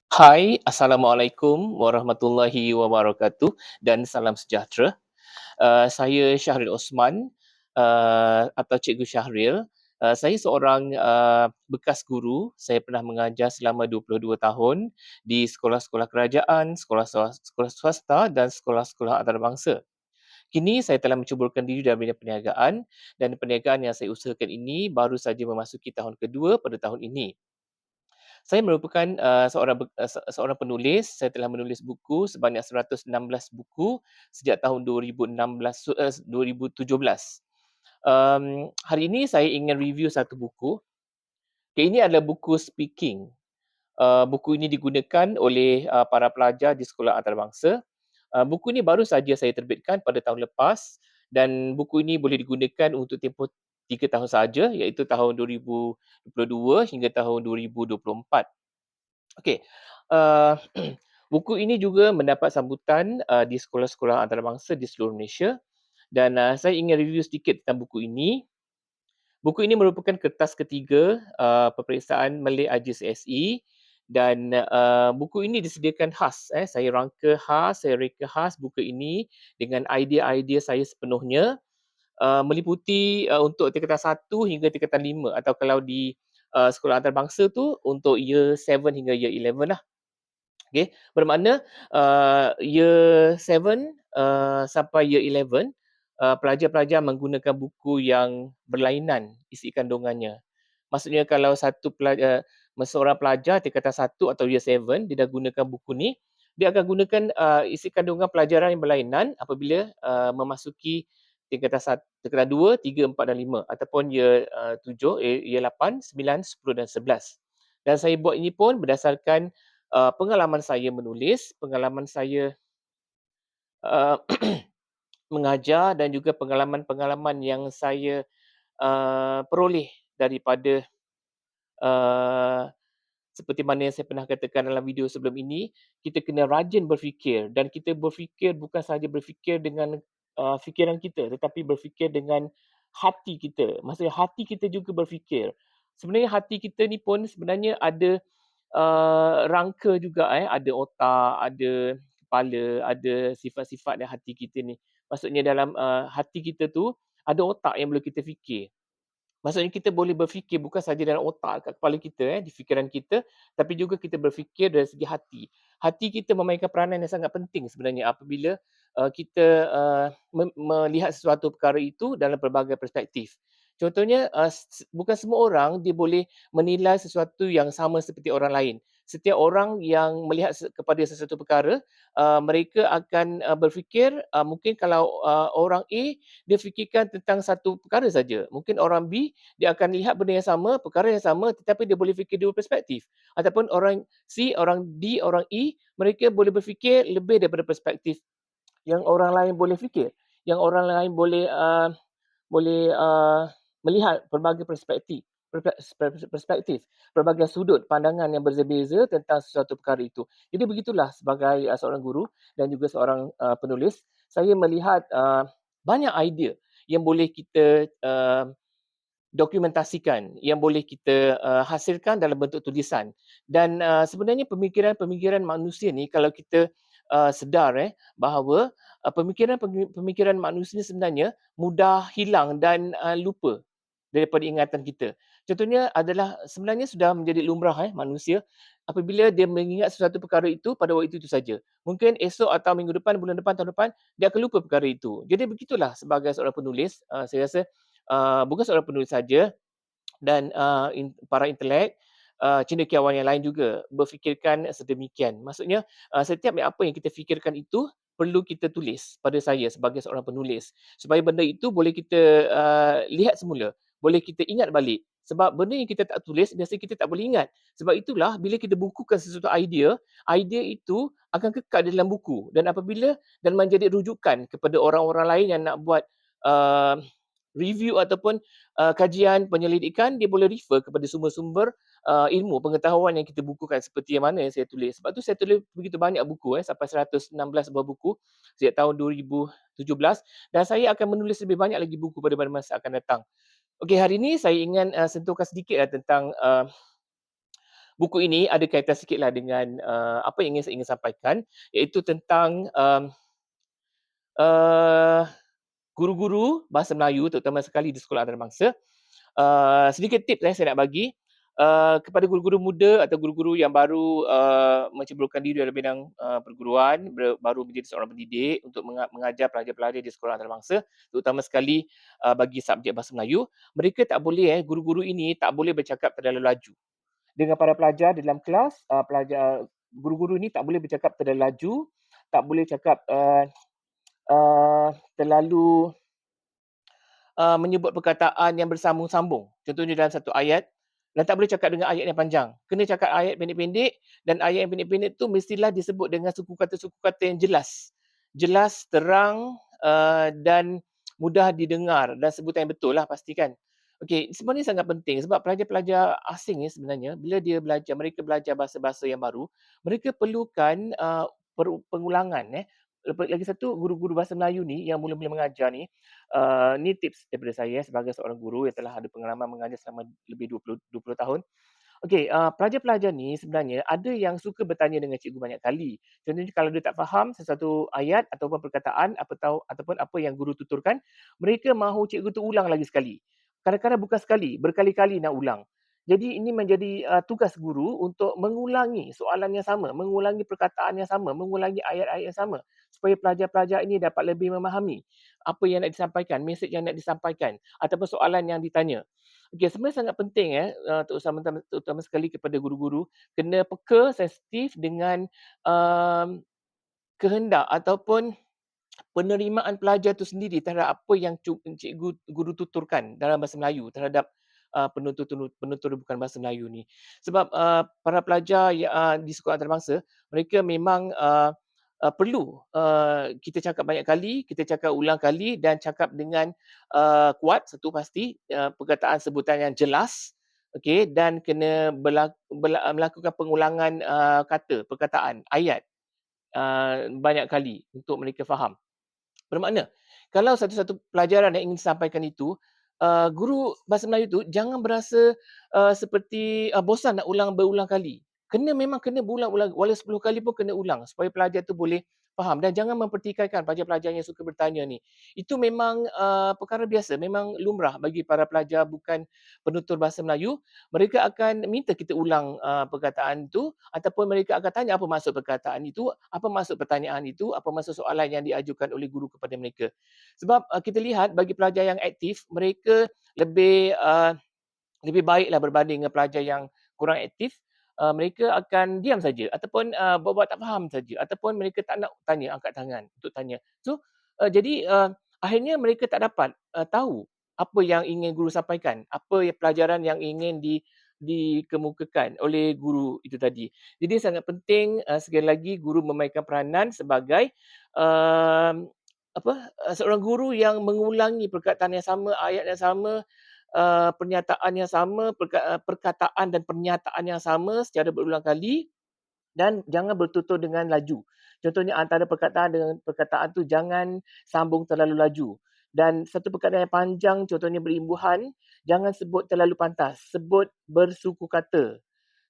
Hai, Assalamualaikum warahmatullahi wabarakatuh dan salam sejahtera. Saya Syahril Osman, atau Cikgu Syahril. Saya seorang bekas guru. Saya pernah mengajar selama 22 tahun di sekolah-sekolah kerajaan, sekolah swasta dan sekolah-sekolah antarabangsa. Kini saya telah menceburkan diri dalam bidang perniagaan dan perniagaan yang saya usahakan ini baru saja memasuki tahun kedua pada tahun ini. Saya merupakan seorang penulis. Saya telah menulis buku sebanyak 116 buku sejak tahun 2017. Hari ini saya ingin review satu buku. Okay, ini adalah buku speaking. Buku ini digunakan oleh para pelajar di sekolah antarabangsa. Buku ini baru saja saya terbitkan pada tahun lepas dan buku ini boleh digunakan untuk tempoh 3 tahun saja, iaitu tahun 2022 hingga tahun 2024. Okey, eee, buku ini juga mendapat sambutan, di sekolah-sekolah antarabangsa di seluruh Malaysia dan, saya ingin review sedikit tentang buku ini. Buku ini merupakan kertas ketiga, peperiksaan Malay IGCSE dan, buku ini disediakan khas, saya rangka khas, saya reka khas buku ini dengan idea-idea saya sepenuhnya, meliputi, untuk tingkatan 1 hingga tingkatan 5 atau kalau di, sekolah antarabangsa tu untuk Year 7 hingga Year 11 lah. Okey, bermakna, year 7, sampai year 11, pelajar-pelajar menggunakan buku yang berlainan isi kandungannya. Maksudnya kalau seorang pelajar tingkatan 1 atau year 7, dia dah gunakan buku ni, dia akan gunakan, isi kandungan pelajaran yang berlainan apabila, memasuki tingkatan 2, 3, 4 dan 5 ataupun year, 7, year 8, 9, 10 dan 11. Dan saya buat ini pun berdasarkan pengalaman saya menulis, pengalaman saya uh, mengajar dan juga pengalaman-pengalaman yang saya peroleh daripada uh, seperti mana yang saya pernah katakan dalam video sebelum ini, kita kena rajin berfikir dan kita berfikir bukan sahaja berfikir dengan fikiran kita tetapi berfikir dengan hati kita. Maksudnya hati kita juga berfikir. Sebenarnya hati kita ni pun sebenarnya ada rangka juga ada otak, ada kepala, ada sifat-sifat dalam hati kita ni. Maksudnya dalam, hati kita tu ada otak yang boleh kita fikir. Maksudnya kita boleh berfikir bukan sahaja dalam otak kat kepala kita di fikiran kita, tapi juga kita berfikir dari segi hati. Hati kita memainkan peranan yang sangat penting sebenarnya apabila, kita, melihat sesuatu perkara itu dalam pelbagai perspektif. Contohnya, bukan semua orang dia boleh menilai sesuatu yang sama seperti orang lain. Setiap orang yang melihat kepada sesuatu perkara, mereka akan, berfikir, mungkin kalau, orang A dia fikirkan tentang satu perkara saja. Mungkin orang B, dia akan lihat benda yang sama, perkara yang sama tetapi dia boleh fikir dua perspektif. Ataupun orang C, orang D, orang E, mereka boleh berfikir lebih daripada perspektif yang orang lain boleh fikir. Yang orang lain boleh melihat pelbagai perspektif, pelbagai sudut pandangan yang berbeza tentang sesuatu perkara itu. Jadi begitulah sebagai, seorang guru dan juga seorang, penulis, saya melihat, banyak idea yang boleh kita, dokumentasikan, yang boleh kita, hasilkan dalam bentuk tulisan. Dan, sebenarnya pemikiran-pemikiran manusia ni kalau kita, sedar bahawa, pemikiran manusia ni sebenarnya mudah hilang dan, lupa daripada ingatan kita. Contohnya adalah sebenarnya sudah menjadi lumrah manusia apabila dia mengingat sesuatu perkara itu pada waktu itu saja. Mungkin esok atau minggu depan, bulan depan, tahun depan dia akan lupa perkara itu. Jadi begitulah sebagai seorang penulis, saya rasa, bukan seorang penulis saja dan, para intelek, cendekiawan yang lain juga berfikirkan sedemikian. Maksudnya, setiap apa yang kita fikirkan itu perlu kita tulis pada saya sebagai seorang penulis. Supaya benda itu boleh kita, lihat semula, boleh kita ingat balik. Sebab benda yang kita tak tulis biasanya kita tak boleh ingat. Sebab itulah bila kita bukukan sesuatu idea, idea itu akan kekal di dalam buku dan apabila dan menjadi rujukan kepada orang-orang lain yang nak buat, uh, review ataupun, kajian penyelidikan, dia boleh refer kepada sumber-sumber, ilmu pengetahuan yang kita bukukan seperti yang mana yang saya tulis. Sebab tu saya tulis begitu banyak buku sampai 116 buah buku sejak tahun 2017 dan saya akan menulis lebih banyak lagi buku pada masa akan datang. Okey, hari ini saya ingin, sentuhkan sedikitlah tentang, buku ini ada kaitan sikitlah dengan, apa yang ingin saya sampaikan, iaitu tentang, eee, guru-guru bahasa Melayu terutama sekali di sekolah antarabangsa. Sedikit tips saya nak bagi, kepada guru-guru muda atau guru-guru yang baru, menceburkan diri dalam bidang, perguruan, baru menjadi seorang pendidik untuk mengajar pelajar-pelajar di sekolah antarabangsa, terutama sekali, bagi subjek bahasa Melayu. Mereka tak boleh guru-guru ini tak boleh bercakap terlalu laju. Dengan para pelajar di dalam kelas, guru-guru ini tak boleh bercakap terlalu laju, tak boleh cakap, terlalu menyebut perkataan yang bersambung-sambung. Contohnya dalam satu ayat, dan tak boleh cakap dengan ayat yang panjang. Kena cakap ayat pendek-pendek, dan ayat yang pendek-pendek tu mestilah disebut dengan suku kata-suku kata yang jelas. Jelas, terang, dan mudah didengar dan sebutan yang betul lah pastikan. Okey, sebenarnya sangat penting sebab pelajar-pelajar asing ni sebenarnya bila mereka belajar bahasa-bahasa yang baru, mereka perlukan, pengulangan lagi satu guru-guru bahasa Melayu ni yang mula-mula mengajar ni tips daripada saya sebagai seorang guru yang telah ada pengalaman mengajar selama lebih 20 tahun. Okey, pelajar-pelajar ni sebenarnya ada yang suka bertanya dengan cikgu banyak kali. Contohnya kalau dia tak faham sesuatu ayat ataupun perkataan ataupun apa yang guru tuturkan, mereka mahu cikgu tu ulang lagi sekali. Kadang-kadang bukan sekali, berkali-kali nak ulang. Jadi ini menjadi tugas guru untuk mengulangi soalan yang sama, mengulangi perkataan yang sama, mengulangi ayat-ayat yang sama supaya pelajar-pelajar ini dapat lebih memahami apa yang nak disampaikan, mesej yang nak disampaikan ataupun soalan yang ditanya. Okey, sebenarnya sangat penting terutama sekali kepada guru-guru kena peka, sensitif dengan, um, kehendak ataupun penerimaan pelajar itu sendiri terhadap apa yang cikgu guru tuturkan dalam bahasa Melayu terhadap, penutur bukan bahasa Melayu ni. Sebab, para pelajar di sekolah antarabangsa, mereka memang, perlu, kita cakap banyak kali, kita cakap ulang kali dan cakap dengan, kuat, satu pasti, perkataan sebutan yang jelas, okey, dan kena melakukan pengulangan, kata, perkataan, ayat, banyak kali untuk mereka faham. Bermakna, kalau satu-satu pelajaran yang ingin disampaikan itu, guru bahasa Melayu tu jangan berasa, seperti, bosan nak berulang kali. Memang kena berulang-ulang, walau 10 kali pun kena ulang supaya pelajar tu boleh faham dan jangan mempertikaikan pelajar-pelajar yang suka bertanya ni. Itu memang, perkara biasa, memang lumrah bagi para pelajar bukan penutur bahasa Melayu. Mereka akan minta kita ulang, perkataan tu ataupun mereka akan tanya apa maksud perkataan itu, apa maksud pertanyaan itu, apa maksud soalan yang diajukan oleh guru kepada mereka. Sebab, kita lihat bagi pelajar yang aktif, mereka lebih, lebih baiklah berbanding dengan pelajar yang kurang aktif. Mereka akan diam saja ataupun, buat-buat tak faham saja ataupun mereka tak nak tanya, angkat tangan untuk tanya. So, jadi, akhirnya mereka tak dapat, tahu apa yang ingin guru sampaikan, apa pelajaran yang ingin dikemukakan oleh guru itu tadi. Jadi sangat penting, sekali lagi guru memainkan peranan sebagai, um, seorang guru yang mengulangi perkataan yang sama, ayat yang sama, pernyataan yang sama, perkataan dan pernyataan yang sama secara berulang kali dan jangan bertutur dengan laju. Contohnya antara perkataan dengan perkataan tu jangan sambung terlalu laju. Dan satu perkataan yang panjang contohnya berimbuhan, jangan sebut terlalu pantas, sebut bersuku kata.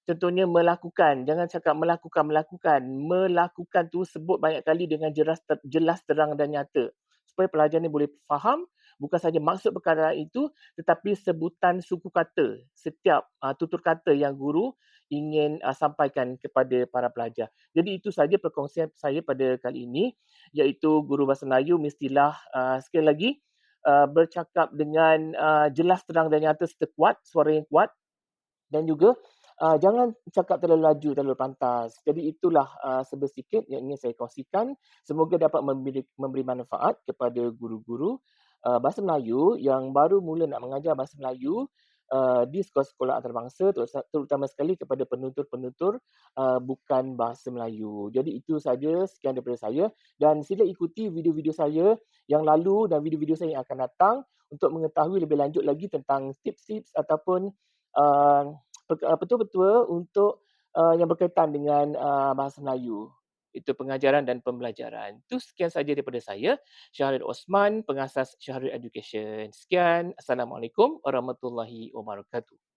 Contohnya melakukan, jangan cakap melakukan. Melakukan tu sebut banyak kali dengan jelas, terang dan nyata. Supaya pelajar ni boleh faham bukan saja maksud perkataan itu tetapi sebutan suku kata setiap tutur kata yang guru ingin sampaikan kepada para pelajar. Jadi itu saja perkongsian saya pada kali ini iaitu guru bahasa Melayu mestilah sekali lagi bercakap dengan jelas, terang dan nyata serta kuat, suara yang kuat dan juga, jangan cakap terlalu laju, terlalu pantas. Jadi itulah, sebesikit yang ingin saya kongsikan. Semoga dapat memberi manfaat kepada guru-guru, bahasa Melayu yang baru mula nak mengajar bahasa Melayu, di sekolah-sekolah antarabangsa terutama sekali kepada penutur-penutur, bukan bahasa Melayu. Jadi itu saja, sekian daripada saya dan sila ikuti video-video saya yang lalu dan video-video saya yang akan datang untuk mengetahui lebih lanjut lagi tentang tips-tips ataupun, uh, betul-betul untuk, yang berkaitan dengan, bahasa Melayu. Itu pengajaran dan pembelajaran. Itu sekian saja daripada saya, Syahrir Osman, pengasas Syahrir Education. Sekian, Assalamualaikum warahmatullahi wabarakatuh.